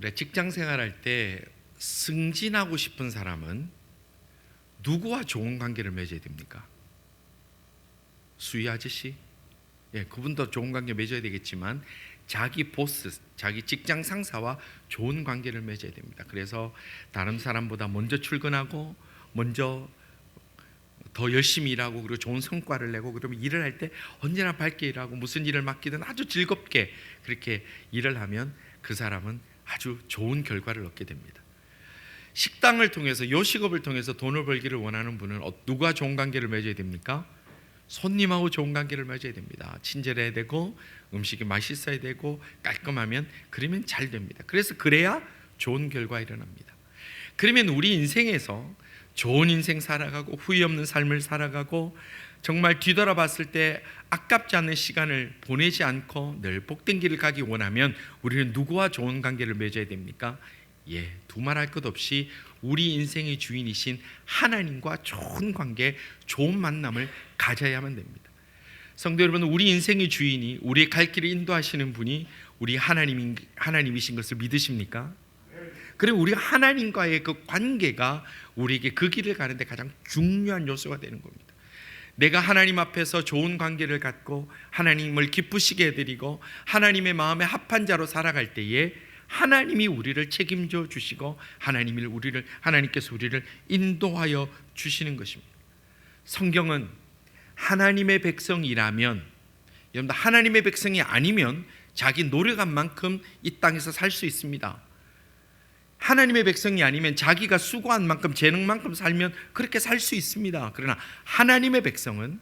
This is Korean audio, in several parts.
우리가 직장 생활할 때 승진하고 싶은 사람은 누구와 좋은 관계를 맺어야 됩니까? 수희 아저씨? 예, 그분도 좋은 관계 맺어야 되겠지만 자기 보스, 자기 직장 상사와 좋은 관계를 맺어야 됩니다. 그래서 다른 사람보다 먼저 출근하고 먼저 더 열심히 일하고 그리고 좋은 성과를 내고 그러면 일을 할 때 언제나 밝게 일하고 무슨 일을 맡기든 아주 즐겁게 그렇게 일을 하면 그 사람은 아주 좋은 결과를 얻게 됩니다. 식당을 통해서 요식업을 통해서 돈을 벌기를 원하는 분은 누구와 좋은 관계를 맺어야 됩니까? 손님하고 좋은 관계를 맺어야 됩니다. 친절해야 되고 음식이 맛있어야 되고 깔끔하면 그러면 잘 됩니다. 그래서 그래야 좋은 결과 일어납니다. 그러면 우리 인생에서 좋은 인생 살아가고 후회 없는 삶을 살아가고 정말 뒤돌아봤을 때 아깝지 않은 시간을 보내지 않고 늘 복된 길을 가기 원하면 우리는 누구와 좋은 관계를 맺어야 됩니까? 예, 두말할 것 없이 우리 인생의 주인이신 하나님과 좋은 관계, 좋은 만남을 가져야만 됩니다. 성도 여러분, 우리 인생의 주인이 우리의 갈 길을 인도하시는 분이 우리 하나님이신 것을 믿으십니까? 그리고 우리가 하나님과의 그 관계가 우리에게 그 길을 가는데 가장 중요한 요소가 되는 겁니다. 내가 하나님 앞에서 좋은 관계를 갖고 하나님을 기쁘시게 해드리고 하나님의 마음에 합한 자로 살아갈 때에 하나님이 우리를 책임져 주시고 하나님께서 우리를 인도하여 주시는 것입니다. 성경은 하나님의 백성이라면, 여러분 하나님의 백성이 아니면 자기 노력한 만큼 이 땅에서 살 수 있습니다. 하나님의 백성이 아니면 자기가 수고한 만큼 재능만큼 살면 그렇게 살 수 있습니다. 그러나 하나님의 백성은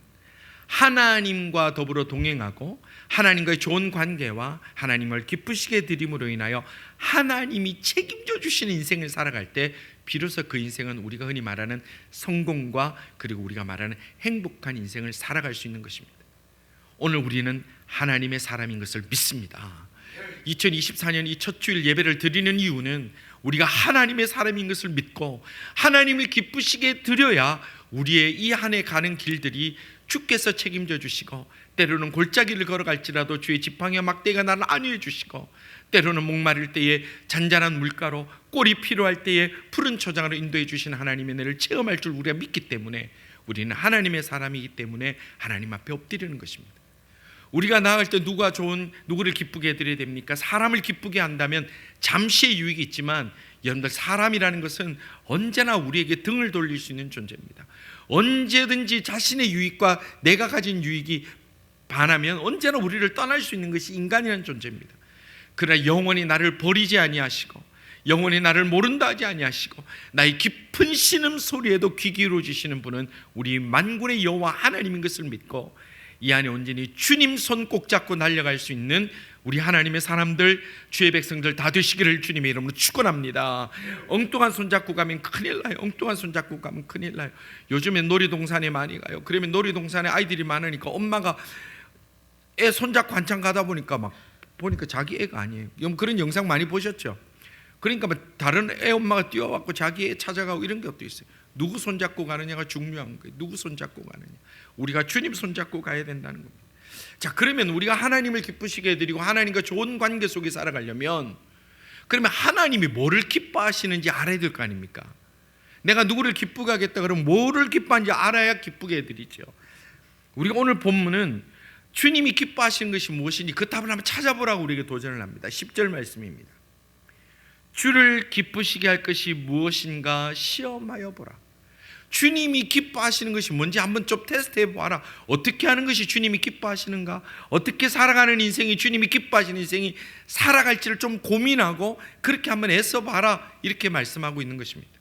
하나님과 더불어 동행하고 하나님과의 좋은 관계와 하나님을 기쁘시게 드림으로 인하여 하나님이 책임져 주시는 인생을 살아갈 때 비로소 그 인생은 우리가 흔히 말하는 성공과 그리고 우리가 말하는 행복한 인생을 살아갈 수 있는 것입니다. 오늘 우리는 하나님의 사람인 것을 믿습니다. 2024년 이 첫 주일 예배를 드리는 이유는 우리가 하나님의 사람인 것을 믿고 하나님을 기쁘시게 드려야 우리의 이 한 해 가는 길들이 주께서 책임져 주시고 때로는 골짜기를 걸어갈지라도 주의 지팡이와 막대기가 나를 안위해 주시고 때로는 목마를 때에 잔잔한 물가로 꼴이 필요할 때에 푸른 초장으로 인도해 주신 하나님의 은혜를 체험할 줄 우리가 믿기 때문에 우리는 하나님의 사람이기 때문에 하나님 앞에 엎드리는 것입니다. 우리가 나아갈 때 누구를 기쁘게 해드려야 됩니까? 사람을 기쁘게 한다면 잠시의 유익이 있지만 여러분들 사람이라는 것은 언제나 우리에게 등을 돌릴 수 있는 존재입니다. 언제든지 자신의 유익과 내가 가진 유익이 반하면 언제나 우리를 떠날 수 있는 것이 인간이라는 존재입니다. 그러나 영원히 나를 버리지 아니하시고 영원히 나를 모른다 하지 아니하시고 나의 깊은 신음소리에도 귀 기울여주시는 분은 우리 만군의 여호와 하나님인 것을 믿고 이 안에 온전히 주님 손 꼭 잡고 날아갈 수 있는 우리 하나님의 사람들, 주의 백성들 다 되시기를 주님의 이름으로 축원합니다. 엉뚱한 손 잡고 가면 큰일 나요. 엉뚱한 손 잡고 가면 큰일 나요. 요즘에 놀이동산에 많이 가요. 그러면 놀이동산에 아이들이 많으니까 엄마가 애 손잡고 한참 가다 보니까 자기 애가 아니에요. 여러분 그런 영상 많이 보셨죠? 그러니까 다른 애 엄마가 뛰어왔고 자기 애 찾아가고 이런 것도 있어요. 누구 손잡고 가느냐가 중요한 거예요. 누구 손잡고 가느냐. 우리가 주님 손잡고 가야 된다는 겁니다. 자, 그러면 우리가 하나님을 기쁘시게 해드리고 하나님과 좋은 관계 속에 살아가려면 그러면 하나님이 뭐를 기뻐하시는지 알아야 될 거 아닙니까? 내가 누구를 기쁘게 하겠다 그러면 뭐를 기뻐하는지 알아야 기쁘게 해드리죠. 우리가 오늘 본문은 주님이 기뻐하시는 것이 무엇인지 그 답을 한번 찾아보라고 우리에게 도전을 합니다. 10절 말씀입니다. 주를 기쁘시게 할 것이 무엇인가 시험하여 보라. 주님이 기뻐하시는 것이 뭔지 한번 좀 테스트해 보아라. 어떻게 하는 것이 주님이 기뻐하시는가? 어떻게 살아가는 인생이 주님이 기뻐하시는 인생이 살아갈지를 좀 고민하고 그렇게 한번 애써 봐라. 이렇게 말씀하고 있는 것입니다.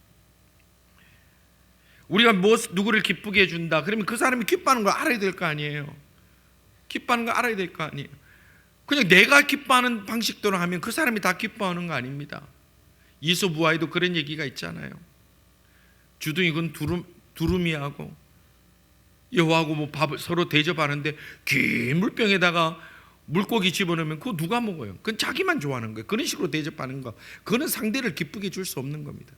우리가 누구를 기쁘게 해준다 그러면 그 사람이 기뻐하는 걸 알아야 될 거 아니에요. 기뻐하는 걸 알아야 될 거 아니에요. 그냥 내가 기뻐하는 방식대로 하면 그 사람이 다 기뻐하는 거 아닙니다. 이소부화에도 그런 얘기가 있잖아요. 주둥이군 두루미하고 여호와하고 밥을 서로 대접하는데 긴 물병에다가 물고기 집어넣으면 그거 누가 먹어요? 그건 자기만 좋아하는 거예요. 그런 식으로 대접하는 거, 그거는 상대를 기쁘게 줄 수 없는 겁니다.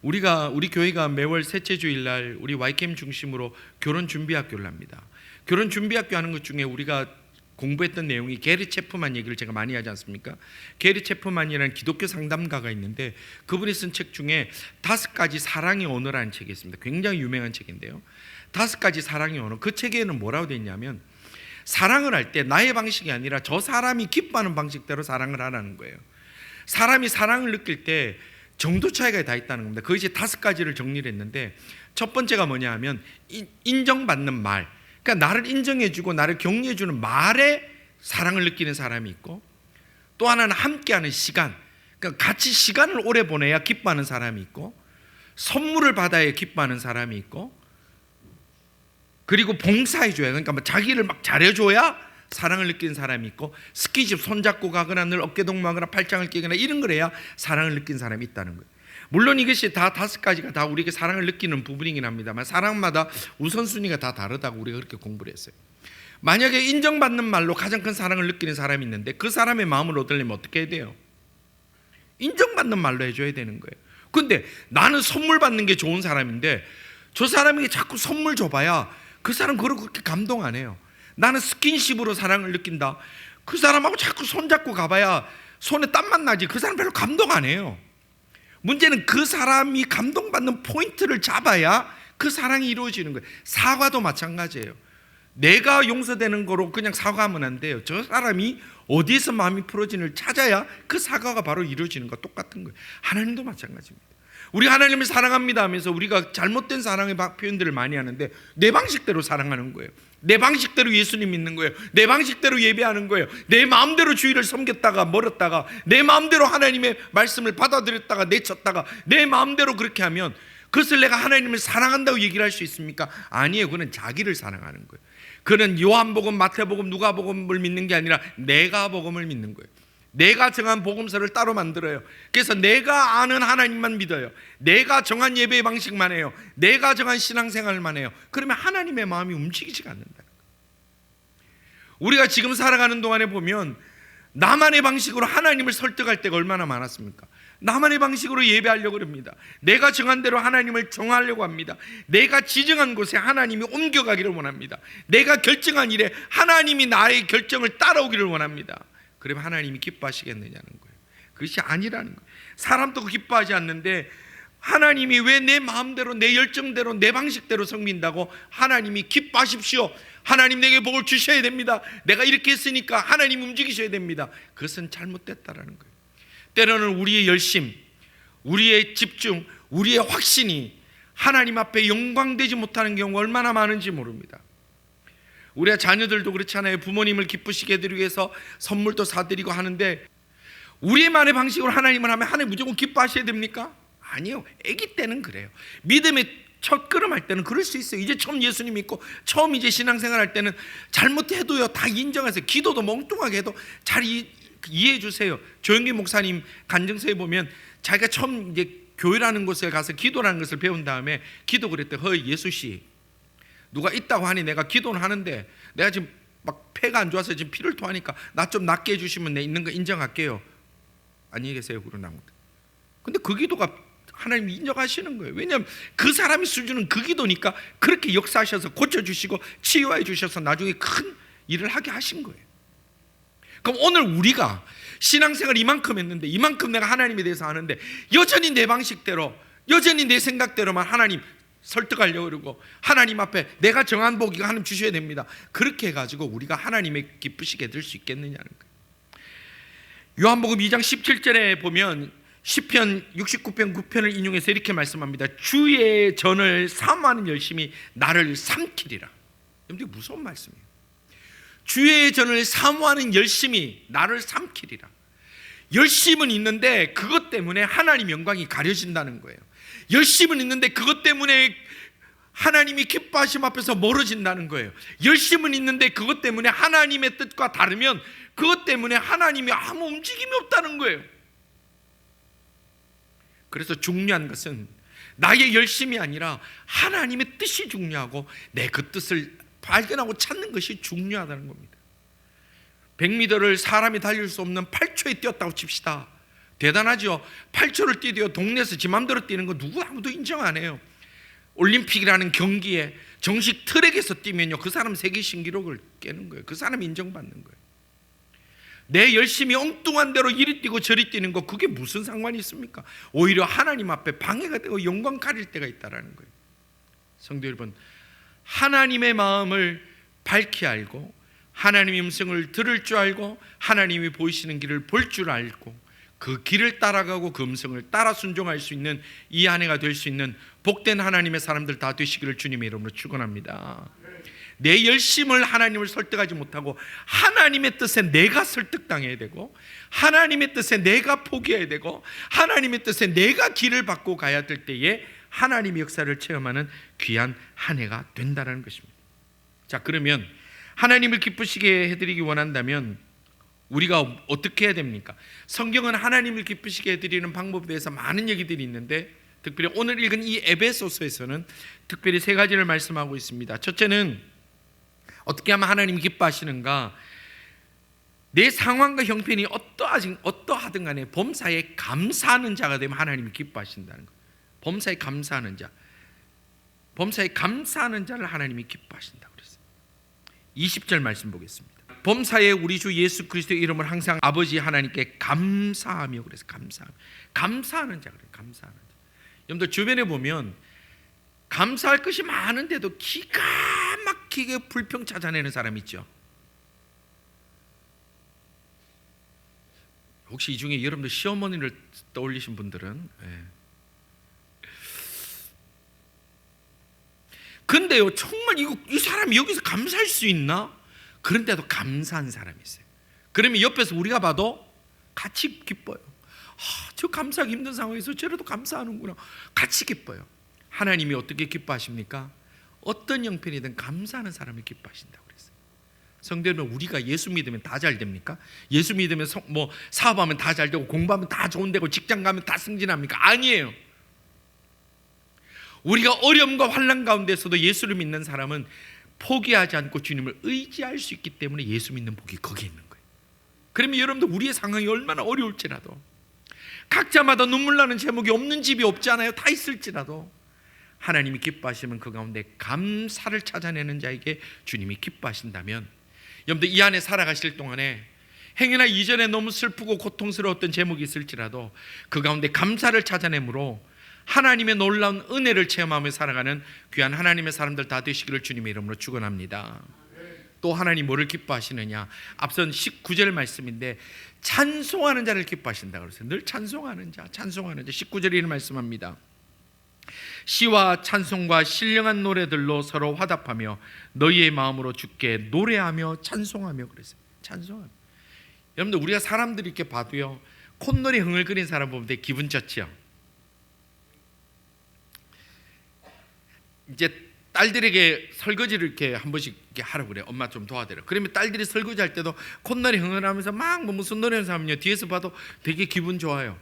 우리 교회가 매월 셋째 주일날 우리 YCAM 중심으로 결혼 준비학교를 합니다. 결혼 준비학교 하는 것 중에 우리가 공부했던 내용이 게리 체프만 얘기를 제가 많이 하지 않습니까? 게리 체프만이라는 기독교 상담가가 있는데 그분이 쓴 책 중에 5가지 사랑의 언어라는 책이 있습니다. 굉장히 유명한 책인데요. 5가지 사랑의 언어. 그 책에는 뭐라고 되어 있냐면 사랑을 할 때 나의 방식이 아니라 저 사람이 기뻐하는 방식대로 사랑을 하라는 거예요. 사람이 사랑을 느낄 때 정도 차이가 다 있다는 겁니다. 그 이제 5가지를 정리를 했는데 첫 번째가 뭐냐 하면 인정받는 말. 그러니까 나를 인정해주고 나를 격려해주는 말에 사랑을 느끼는 사람이 있고, 또 하나는 함께하는 시간, 그러니까 같이 시간을 오래 보내야 기뻐하는 사람이 있고, 선물을 받아야 기뻐하는 사람이 있고, 그리고 봉사해줘야, 그러니까 뭐 자기를 막 잘해줘야 사랑을 느끼는 사람이 있고, 스키집 손잡고 가거나 늘 어깨동무하거나 팔짱을 끼거나 이런 걸 해야 사랑을 느끼는 사람이 있다는 거예요. 물론 이것이 다 5가지가 다 우리에게 사랑을 느끼는 부분이긴 합니다만 사랑마다 우선순위가 다 다르다고 우리가 그렇게 공부를 했어요. 만약에 인정받는 말로 가장 큰 사랑을 느끼는 사람이 있는데 그 사람의 마음을 얻으려면 어떻게 해야 돼요? 인정받는 말로 해줘야 되는 거예요. 근데 나는 선물 받는 게 좋은 사람인데 저 사람에게 자꾸 선물 줘봐야 그 사람 그걸 그렇게 감동 안 해요. 나는 스킨십으로 사랑을 느낀다. 그 사람하고 자꾸 손잡고 가봐야 손에 땀만 나지 그 사람 별로 감동 안 해요. 문제는 그 사람이 감동받는 포인트를 잡아야 그 사랑이 이루어지는 거예요. 사과도 마찬가지예요. 내가 용서되는 거로 그냥 사과하면 안 돼요. 저 사람이 어디에서 마음이 풀어지는를 찾아야 그 사과가 바로 이루어지는 거 똑같은 거예요. 하나님도 마찬가지입니다. 우리 하나님을 사랑합니다 하면서 우리가 잘못된 사랑의 표현들을 많이 하는데 내 방식대로 사랑하는 거예요. 내 방식대로 예수님 믿는 거예요. 내 방식대로 예배하는 거예요. 내 마음대로 주의를 섬겼다가 멀었다가 내 마음대로 하나님의 말씀을 받아들였다가 내쳤다가 내 마음대로 그렇게 하면 그것을 내가 하나님을 사랑한다고 얘기를 할 수 있습니까? 아니에요. 그는 자기를 사랑하는 거예요. 그는 요한복음, 마태복음, 누가복음을 믿는 게 아니라 내가 복음을 믿는 거예요. 내가 정한 복음서를 따로 만들어요. 그래서 내가 아는 하나님만 믿어요. 내가 정한 예배의 방식만 해요. 내가 정한 신앙생활만 해요. 그러면 하나님의 마음이 움직이지가 않는다. 우리가 지금 살아가는 동안에 보면 나만의 방식으로 하나님을 설득할 때가 얼마나 많았습니까? 나만의 방식으로 예배하려고 합니다. 내가 정한 대로 하나님을 정하려고 합니다. 내가 지정한 곳에 하나님이 옮겨가기를 원합니다. 내가 결정한 일에 하나님이 나의 결정을 따라오기를 원합니다. 그러면 하나님이 기뻐하시겠느냐는 거예요. 그것이 아니라는 거예요. 사람도 기뻐하지 않는데 하나님이 왜 내 마음대로 내 열정대로 내 방식대로 섬긴다고 하나님이 기뻐하십시오. 하나님 내게 복을 주셔야 됩니다. 내가 이렇게 했으니까 하나님 움직이셔야 됩니다. 그것은 잘못됐다라는 거예요. 때로는 우리의 열심, 우리의 집중, 우리의 확신이 하나님 앞에 영광되지 못하는 경우가 얼마나 많은지 모릅니다. 우리의 자녀들도 그렇잖아요. 부모님을 기쁘시게 해드리기 위해서 선물도 사드리고 하는데 우리만의 방식으로 하나님을 하면 하나님 무조건 기뻐하셔야 됩니까? 아니요. 아기 때는 그래요. 믿음의 첫 걸음 할 때는 그럴 수 있어요. 이제 처음 예수님 믿고 처음 이제 신앙생활 할 때는 잘못해도요 다 인정하세요. 기도도 멍뚱하게 해도 잘 이해해 주세요. 조영기 목사님 간증서에 보면 자기가 처음 이제 교회라는 곳에 가서 기도라는 것을 배운 다음에 기도 그랬대. 허이 예수씨, 누가 있다고 하니 내가 기도는 하는데 내가 지금 막 폐가 안 좋아서 지금 피를 토하니까 나 좀 낫게 해주시면 내 있는 거 인정할게요. 안녕히 계세요. 그러고 나온 거예요. 근데 그 기도가 하나님이 인정하시는 거예요. 왜냐하면 그 사람이 수준은 그 기도니까 그렇게 역사하셔서 고쳐주시고 치유해 주셔서 나중에 큰 일을 하게 하신 거예요. 그럼 오늘 우리가 신앙생활 이만큼 했는데 이만큼 내가 하나님에 대해서 아는데 여전히 내 방식대로 여전히 내 생각대로만 하나님 설득하려고 그러고 하나님 앞에 내가 정한 복 이거 하나님 주셔야 됩니다. 그렇게 해가지고 우리가 하나님의 기쁘시게 될 수 있겠느냐는 거예요. 요한복음 2장 17절에 보면 시편 69편 9편을 인용해서 이렇게 말씀합니다. 주의 전을 사모하는 열심이 나를 삼키리라. 이게 무서운 말씀이에요. 주의 전을 사모하는 열심이 나를 삼키리라. 열심은 있는데 그것 때문에 하나님 영광이 가려진다는 거예요. 열심은 있는데 그것 때문에 하나님이 기뻐하심 앞에서 멀어진다는 거예요. 열심은 있는데 그것 때문에 하나님의 뜻과 다르면 그것 때문에 하나님이 아무 움직임이 없다는 거예요. 그래서 중요한 것은 나의 열심이 아니라 하나님의 뜻이 중요하고 내 그 뜻을 발견하고 찾는 것이 중요하다는 겁니다. 100m를 사람이 달릴 수 없는 8초에 뛰었다고 칩시다. 대단하죠. 8초를 뛰어도 동네에서 지 맘대로 뛰는 거 누구 아무도 인정 안 해요. 올림픽이라는 경기에 정식 트랙에서 뛰면요, 그 사람 세계 신기록을 깨는 거예요. 그 사람 인정받는 거예요. 내 열심히 엉뚱한 대로 이리 뛰고 저리 뛰는 거, 그게 무슨 상관이 있습니까? 오히려 하나님 앞에 방해가 되고 영광 가릴 때가 있다라는 거예요. 성도 여러분, 하나님의 마음을 밝히 알고 하나님의 음성을 들을 줄 알고 하나님이 보이시는 길을 볼 줄 알고 그 길을 따라가고 그 음성을 따라 순종할 수 있는 이 아내가 될 수 있는 복된 하나님의 사람들 다 되시기를 주님의 이름으로 축원합니다. 내 열심을 하나님을 설득하지 못하고 하나님의 뜻에 내가 설득당해야 되고 하나님의 뜻에 내가 포기해야 되고 하나님의 뜻에 내가 길을 받고 가야 될 때에 하나님의 역사를 체험하는 귀한 한 해가 된다는 것입니다. 자, 그러면 하나님을 기쁘시게 해드리기 원한다면 우리가 어떻게 해야 됩니까? 성경은 하나님을 기쁘시게 해드리는 방법에 대해서 많은 얘기들이 있는데 특별히 오늘 읽은 이 에베소서에서는 특별히 세 가지를 말씀하고 있습니다. 첫째는 어떻게 하면 하나님이 기뻐하시는가? 내 상황과 형편이 어떠하든 간에 범사에 감사하는 자가 되면 하나님이 기뻐하신다는 거예요. 범사에 감사하는 자, 범사에 감사하는 자를 하나님이 기뻐하신다고 그랬어요. 20절 말씀 보겠습니다. 범사에 우리 주 예수 그리스도의 이름을 항상 아버지 하나님께 감사하며 그래서 감사하는 자 그래요. 감사하는 자. 여러분들 주변에 보면 감사할 것이 많은데도 기가 막히게 불평 찾아내는 사람 있죠. 혹시 이 중에 여러분들 시어머니를 떠올리신 분들은 근데요, 정말 이 사람이 여기서 감사할 수 있나? 그런데도 감사한 사람이 있어요. 그러면 옆에서 우리가 봐도 같이 기뻐요. 저 감사하기 힘든 상황에서 저래도 감사하는구나. 같이 기뻐요. 하나님이 어떻게 기뻐하십니까? 어떤 형편이든 감사하는 사람을 기뻐하신다고 그랬어요. 성도 여러분, 우리가 예수 믿으면 다 잘 됩니까? 예수 믿으면 사업하면 다 잘 되고 공부하면 다 좋은 되고 직장 가면 다 승진합니까? 아니에요. 우리가 어려움과 환난 가운데서도 예수를 믿는 사람은 포기하지 않고 주님을 의지할 수 있기 때문에 예수 믿는 복이 거기에 있는 거예요. 그러면 여러분들 우리의 상황이 얼마나 어려울지라도 각자마다 눈물 나는 제목이 없는 집이 없잖아요. 다 있을지라도 하나님이 기뻐하시면 그 가운데 감사를 찾아내는 자에게 주님이 기뻐하신다면 여러분들 이 안에 살아가실 동안에 행여나 이전에 너무 슬프고 고통스러웠던 제목이 있을지라도 그 가운데 감사를 찾아내므로 하나님의 놀라운 은혜를 체험하며 살아가는 귀한 하나님의 사람들 다 되시기를 주님의 이름으로 축원합니다. 또 하나님 뭐를 기뻐하시느냐? 앞선 19절 말씀인데 찬송하는 자를 기뻐하신다고 그랬어요. 늘 찬송하는 자 19절에 이런 말씀합니다. 시와 찬송과 신령한 노래들로 서로 화답하며 너희의 마음으로 주께 노래하며 찬송하며 그랬어요. 찬송하며. 여러분들 우리가 사람들이 이렇게 봐도요, 콧노래 흥얼거리는 사람 보면 되게 기분 좋지요. 이제 딸들에게 설거지를 이렇게 한 번씩 이렇게 하라고 그래요. 엄마 좀 도와드려. 그러면 딸들이 설거지 할 때도 콧노래 흥얼하면서 막 무슨 노래하면서 하면요, 뒤에서 봐도 되게 기분 좋아요.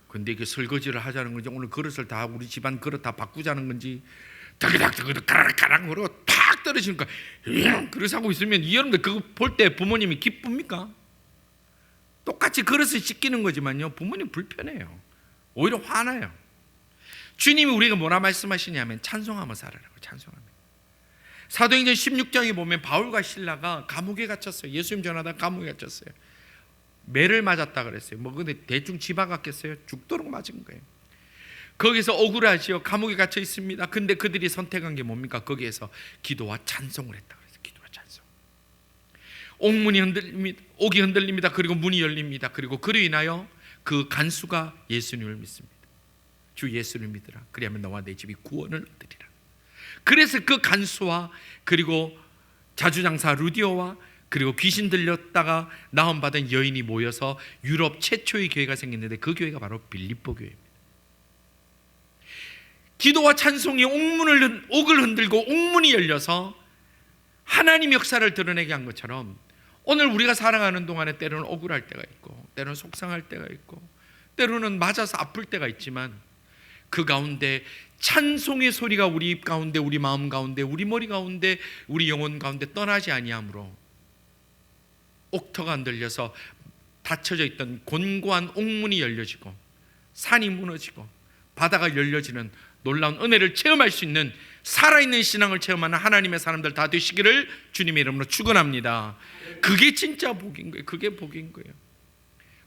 근데 이게 설거지를 하자는 건지 오늘 그릇을 다 우리 집안 그릇 다 바꾸자는 건지 다그닥 가락가락 그러고 탁 떨어지니까 그릇 하고 있으면 여러분들 그거 볼 때 부모님이 기쁩니까? 똑같이 그릇을 씻기는 거지만요, 부모님 불편해요. 오히려 화나요. 주님이 우리가 뭐라 말씀하시냐면 찬송하며 살아라고. 찬송하며. 사도행전 16장에 보면 바울과 실라가 감옥에 갇혔어요. 예수님 전하다가 감옥에 갇혔어요. 매를 맞았다 그랬어요. 근데 대충 집어갔겠어요? 죽도록 맞은 거예요. 거기서 억울하지요. 감옥에 갇혀 있습니다. 근데 그들이 선택한 게 뭡니까? 거기에서 기도와 찬송을 했다 그랬어요. 기도와 찬송. 옥이 흔들립니다. 그리고 문이 열립니다. 그리고 그로 인하여 그 간수가 예수님을 믿습니다. 주 예수를 믿으라. 그리하면 너와 내 집이 구원을 얻으리라. 그래서 그 간수와 그리고 자주장사 루디오와 그리고 귀신 들렸다가 나음받은 여인이 모여서 유럽 최초의 교회가 생겼는데 그 교회가 바로 빌립보 교회입니다. 기도와 찬송이 옥을 흔들고 옥문이 열려서 하나님 역사를 드러내게 한 것처럼 오늘 우리가 살아가는 동안에 때로는 억울할 때가 있고 때로는 속상할 때가 있고 때로는 맞아서 아플 때가 있지만 그 가운데 찬송의 소리가 우리 입 가운데, 우리 마음 가운데, 우리 머리 가운데, 우리 영혼 가운데 떠나지 아니하므로 옥터가 흔들려서 닫혀져 있던 곤고한 옥문이 열려지고 산이 무너지고 바다가 열려지는 놀라운 은혜를 체험할 수 있는 살아있는 신앙을 체험하는 하나님의 사람들 다 되시기를 주님의 이름으로 축원합니다. 그게 진짜 복인 거예요. 그게 복인 거예요.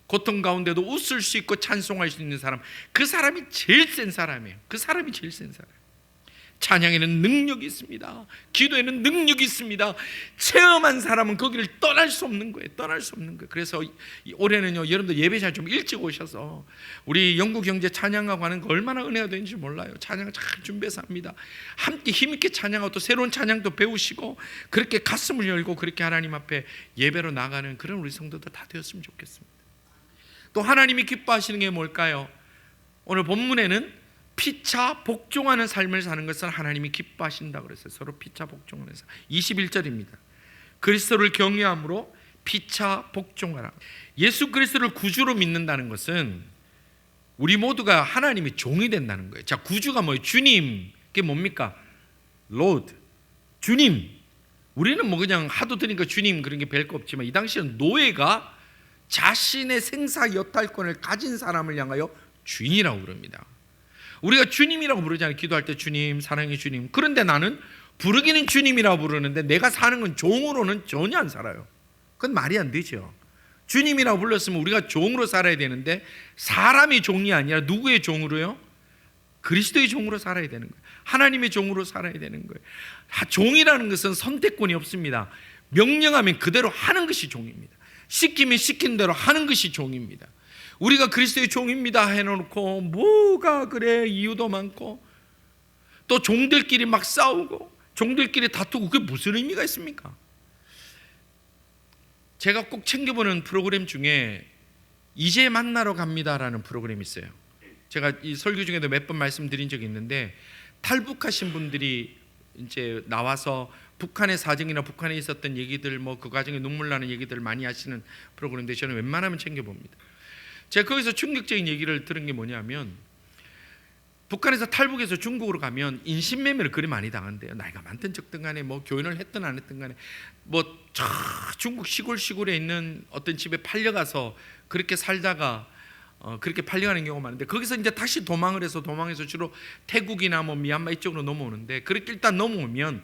고통 가운데도 웃을 수 있고 찬송할 수 있는 사람, 그 사람이 제일 센 사람이에요. 그 사람이 제일 센 사람. 찬양에는 능력이 있습니다. 기도에는 능력이 있습니다. 체험한 사람은 거기를 떠날 수 없는 거예요. 떠날 수 없는 거예요. 그래서 올해는요, 여러분들 예배 잘 좀 일찍 오셔서 우리 영국 형제 찬양하고 하는 거 얼마나 은혜가 되는지 몰라요. 찬양 잘 준비해서 합니다. 함께 힘있게 찬양하고 또 새로운 찬양도 배우시고 그렇게 가슴을 열고 그렇게 하나님 앞에 예배로 나가는 그런 우리 성도들 다 되었으면 좋겠습니다. 또 하나님이 기뻐하시는 게 뭘까요? 오늘 본문에는 피차 복종하는 삶을 사는 것을 하나님이 기뻐하신다고 그랬어요. 서로 피차 복종하는 삶. 21절입니다. 그리스도를 경외함으로 피차 복종하라. 예수 그리스도를 구주로 믿는다는 것은 우리 모두가 하나님의 종이 된다는 거예요. 자, 구주가 뭐예요? 주님. 그게 뭡니까? Lord. 주님. 우리는 뭐 그냥 하도 들으니까 주님 그런 게 별거 없지만 이 당시에는 노예가 자신의 생사 여탈권을 가진 사람을 향하여 주인이라고 그럽니다. 우리가 주님이라고 부르잖아요. 기도할 때 주님, 사랑의 주님. 그런데 나는 부르기는 주님이라고 부르는데 내가 사는 건 종으로는 전혀 안 살아요. 그건 말이 안 되죠. 주님이라고 불렀으면 우리가 종으로 살아야 되는데 사람의 종이 아니라 누구의 종으로요? 그리스도의 종으로 살아야 되는 거예요. 하나님의 종으로 살아야 되는 거예요. 종이라는 것은 선택권이 없습니다. 명령하면 그대로 하는 것이 종입니다. 시키면 시킨 대로 하는 것이 종입니다. 우리가 그리스도의 종입니다 해놓고 뭐가 그래 이유도 많고 또 종들끼리 막 싸우고 종들끼리 다투고 그게 무슨 의미가 있습니까? 제가 꼭 챙겨보는 프로그램 중에 이제 만나러 갑니다라는 프로그램이 있어요. 제가 이 설교 중에도 몇 번 말씀드린 적이 있는데 탈북하신 분들이 이제 나와서 북한의 사정이나 북한에 있었던 얘기들 뭐 그 과정에 눈물 나는 얘기들 많이 하시는 프로그램인데 저는 웬만하면 챙겨봅니다. 제가 거기서 충격적인 얘기를 들은 게 뭐냐면 북한에서 탈북해서 중국으로 가면 인신매매를 그리 많이 당한대요. 나이가 많든 적든 간에 뭐 교인을 했든 안 했든 간에 뭐 중국 시골에 있는 어떤 집에 팔려가서 그렇게 살다가 그렇게 팔려가는 경우가 많은데 거기서 이제 다시 도망해서 주로 태국이나 뭐 미얀마 이쪽으로 넘어오는데 그렇게 일단 넘어오면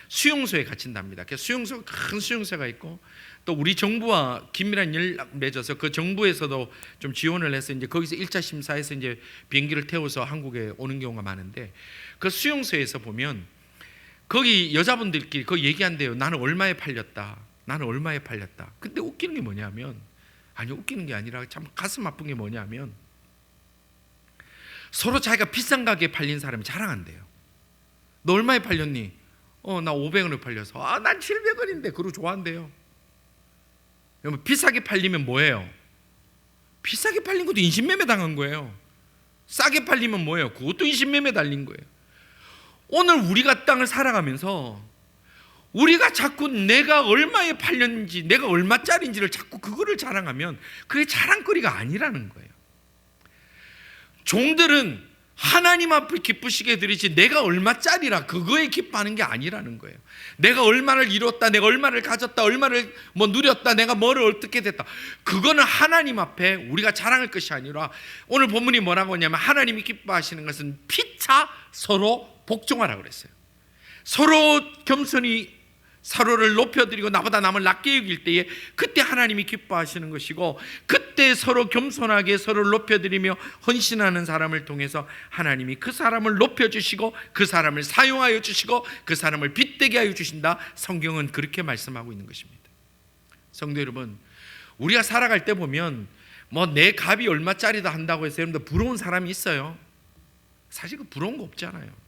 수용소에 갇힌답니다. 그래서 수용소 큰 수용소가 있고 또 우리 정부와 긴밀한 연락 맺어서 그 정부에서도 좀 지원을 해서 이제 거기서 1차 심사해서 이제 비행기를 태워서 한국에 오는 경우가 많은데 그 수용소에서 보면 거기 여자분들끼리 그 얘기한대요. 나는 얼마에 팔렸다. 나는 얼마에 팔렸다. 근데 웃기는 게 뭐냐면 아니 웃기는 게 아니라 참 가슴 아픈 게 뭐냐면 서로 자기가 비싼 가게에 팔린 사람이 자랑한대요. 너 얼마에 팔렸니? 나 500원에 팔려서. 난 700원인데 그러고 좋아한대요. 여러분 비싸게 팔리면 뭐예요? 비싸게 팔린 것도 인신매매 당한 거예요. 싸게 팔리면 뭐예요? 그것도 인신매매 달린 거예요. 오늘 우리가 땅을 살아가면서 우리가 자꾸 내가 얼마에 팔렸는지 내가 얼마짜리인지를 자꾸 그거를 자랑하면 그게 자랑거리가 아니라는 거예요. 종들은 하나님 앞을 기쁘시게 드리지 내가 얼마짜리라 그거에 기뻐하는 게 아니라는 거예요. 내가 얼마를 이뤘다, 내가 얼마를 가졌다, 얼마를 뭐 누렸다, 내가 뭐를 어떻게 됐다, 그거는 하나님 앞에 우리가 자랑할 것이 아니라 오늘 본문이 뭐라고 하냐면 하나님이 기뻐하시는 것은 피차 서로 복종하라고 그랬어요. 서로 겸손히 서로를 높여드리고 나보다 남을 낮게 여길 때에 그때 하나님이 기뻐하시는 것이고 그때 서로 겸손하게 서로를 높여드리며 헌신하는 사람을 통해서 하나님이 그 사람을 높여주시고 그 사람을 사용하여 주시고 그 사람을 빛되게 하여 주신다. 성경은 그렇게 말씀하고 있는 것입니다. 성도 여러분, 우리가 살아갈 때 보면 뭐 내 값이 얼마짜리다 한다고 해서 여러분들 부러운 사람이 있어요. 사실 그 부러운 거 없잖아요.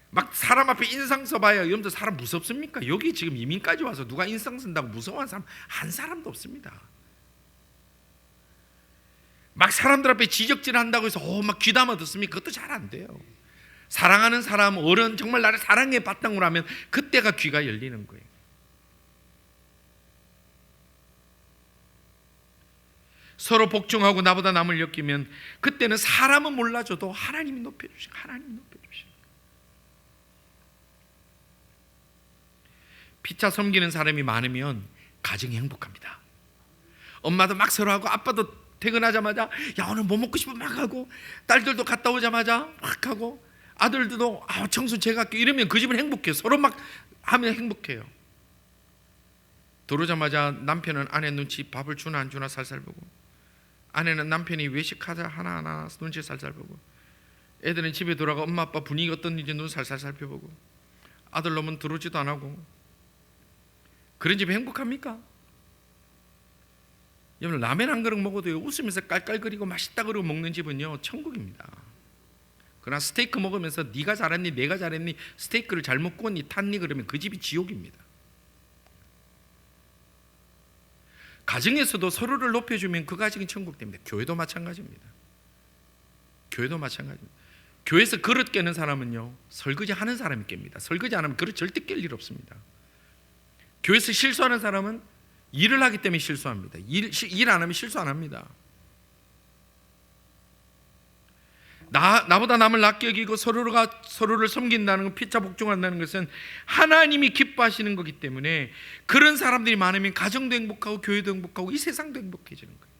막 사람 앞에 인상 써봐야 여러분들 사람 무섭습니까? 여기 지금 이민까지 와서 누가 인상 쓴다고 무서워하는 사람 한 사람도 없습니다. 막 사람들 앞에 지적질 한다고 해서 막 귀담아 듣습니까? 그것도 잘 안 돼요. 사랑하는 사람, 어른 정말 나를 사랑해 바탕으로 하면 그때가 귀가 열리는 거예요. 서로 복종하고 나보다 남을 여기면 그때는 사람은 몰라줘도 하나님이 높여주시고 하나님이 높여주시고 피차 섬기는 사람이 많으면 가정이 행복합니다. 엄마도 막 서로하고 아빠도 퇴근하자마자 야 오늘 뭐 먹고 싶으면 막 하고, 딸들도 갔다 오자마자 막 하고, 아들들도 청소 제가 할게요 이러면 그 집은 행복해요. 서로 막 하면 행복해요. 들어오자마자 남편은 아내 눈치 밥을 주나 안 주나 살살 보고, 아내는 남편이 외식하자 하나하나 눈치 살살 보고, 애들은 집에 돌아가 엄마 아빠 분위기 어떤지 눈 살살 살펴보고, 아들 놈은 들어오지도 안 하고. 그런 집이 행복합니까? 여러분, 라면 한 그릇 먹어도 웃으면서 깔깔거리고 맛있다 그러고 먹는 집은요 천국입니다. 그러나 스테이크 먹으면서 네가 잘했니 내가 잘했니, 스테이크를 잘못 구웠니 탔니 그러면 그 집이 지옥입니다. 가정에서도 서로를 높여주면 그 가정이 천국 됩니다. 교회도 마찬가지입니다. 교회도 마찬가지입니다. 교회에서 그릇 깨는 사람은요 설거지 하는 사람이 깹니다. 설거지 안 하면 그릇 절대 깰 일 없습니다. 교회에서 실수하는 사람은 일을 하기 때문에 실수합니다. 일 안 하면 실수 안 합니다. 나보다 남을 낫게 여기고 서로를 섬긴다는 것, 피차 복종한다는 것은 하나님이 기뻐하시는 거기 때문에 그런 사람들이 많으면 가정도 행복하고 교회도 행복하고 이 세상도 행복해지는 거예요.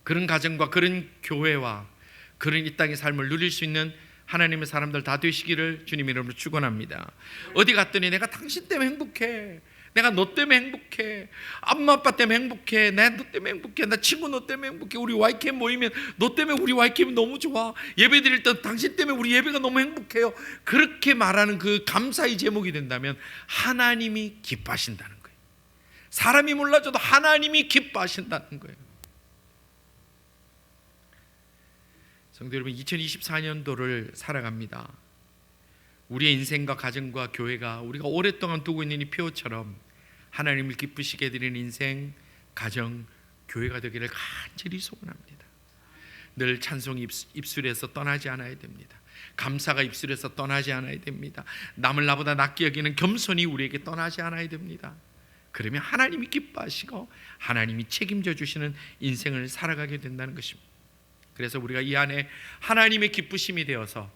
그런 가정과 그런 교회와 그런 이 땅의 삶을 누릴 수 있는 하나님의 사람들 다 되시기를 주님의 이름으로 축원합니다. 어디 갔더니 내가 당신 때문에 행복해, 내가 너 때문에 행복해, 엄마 아빠 때문에 행복해, 내가 너 때문에 행복해, 나 친구 너 때문에 행복해, 우리 YCamp 모이면 너 때문에 우리 YCamp 너무 좋아, 예배 드릴 때 당신 때문에 우리 예배가 너무 행복해요. 그렇게 말하는 그 감사의 제목이 된다면 하나님이 기뻐하신다는 거예요. 사람이 몰라줘도 하나님이 기뻐하신다는 거예요. 성도 여러분, 2024년도를 살아갑니다. 우리의 인생과 가정과 교회가 우리가 오랫동안 두고 있는 이 표처럼 하나님을 기쁘시게 해드리는 인생, 가정, 교회가 되기를 간절히 소원합니다. 늘 찬송이 입술에서 떠나지 않아야 됩니다. 감사가 입술에서 떠나지 않아야 됩니다. 남을 나보다 낫게 여기는 겸손이 우리에게 떠나지 않아야 됩니다. 그러면 하나님이 기뻐하시고 하나님이 책임져 주시는 인생을 살아가게 된다는 것입니다. 그래서 우리가 이 안에 하나님의 기쁘심이 되어서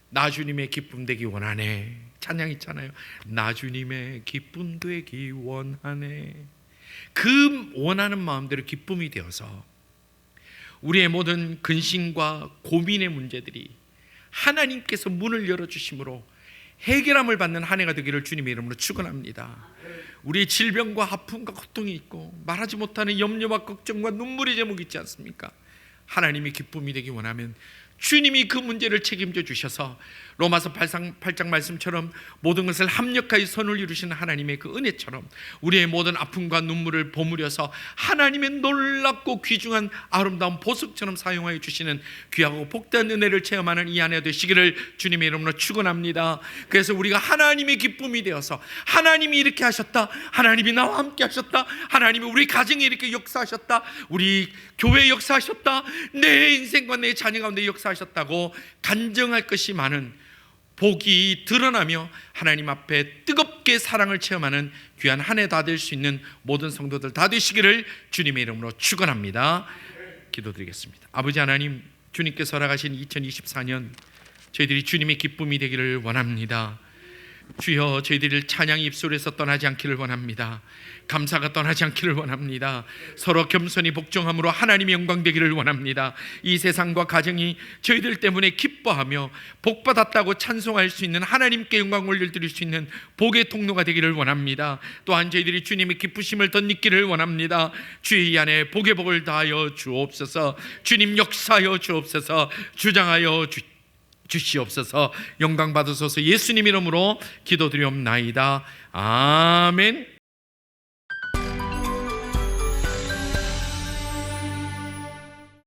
나 주님의 기쁨 되기 원하네, 찬양 있잖아요. 나 주님의 기쁨 되기 원하네. 그 원하는 마음대로 기쁨이 되어서 우리의 모든 근심과 고민의 문제들이 하나님께서 문을 열어주심으로 해결함을 받는 한 해가 되기를 주님의 이름으로 축원합니다. 우리의 질병과 아픔과 고통이 있고 말하지 못하는 염려와 걱정과 눈물의 제목이 있지 않습니까? 하나님이 기쁨이 되기 원하면 주님이 그 문제를 책임져 주셔서 로마서 8장 말씀처럼 모든 것을 합력하여 선을 이루시는 하나님의 그 은혜처럼 우리의 모든 아픔과 눈물을 버무려서 하나님의 놀랍고 귀중한 아름다운 보석처럼 사용하여 주시는 귀하고 복된 은혜를 체험하는 이 안에 되시기를 주님의 이름으로 축원합니다. 그래서 우리가 하나님의 기쁨이 되어서 하나님이 이렇게 하셨다, 하나님이 나와 함께 하셨다, 하나님이 우리 가정에 이렇게 역사하셨다, 우리 교회에 역사하셨다, 내 인생과 내 자녀 가운데 역사하셨다고 간증할 것이 많은 복이 드러나며 하나님 앞에 뜨겁게 사랑을 체험하는 귀한 한 해 다 될 수 있는 모든 성도들 다 되시기를 주님의 이름으로 축원합니다. 기도드리겠습니다. 아버지 하나님, 주님께서 허락하신 2024년 저희들이 주님의 기쁨이 되기를 원합니다. 주여, 저희들이 찬양이 입술에서 떠나지 않기를 원합니다. 감사가 떠나지 않기를 원합니다. 서로 겸손히 복종함으로 하나님의 영광 되기를 원합니다. 이 세상과 가정이 저희들 때문에 기뻐하며 복받았다고 찬송할 수 있는, 하나님께 영광 올려드릴 수 있는 복의 통로가 되기를 원합니다. 또한 저희들이 주님의 기쁘심을 덧입기를 원합니다. 주의 이 안에 복의 복을 다하여 주옵소서. 주님 역사하여 주옵소서. 주장하여 주시옵소서. 영광 받으소서. 예수님 이름으로 기도드리옵나이다. 아멘.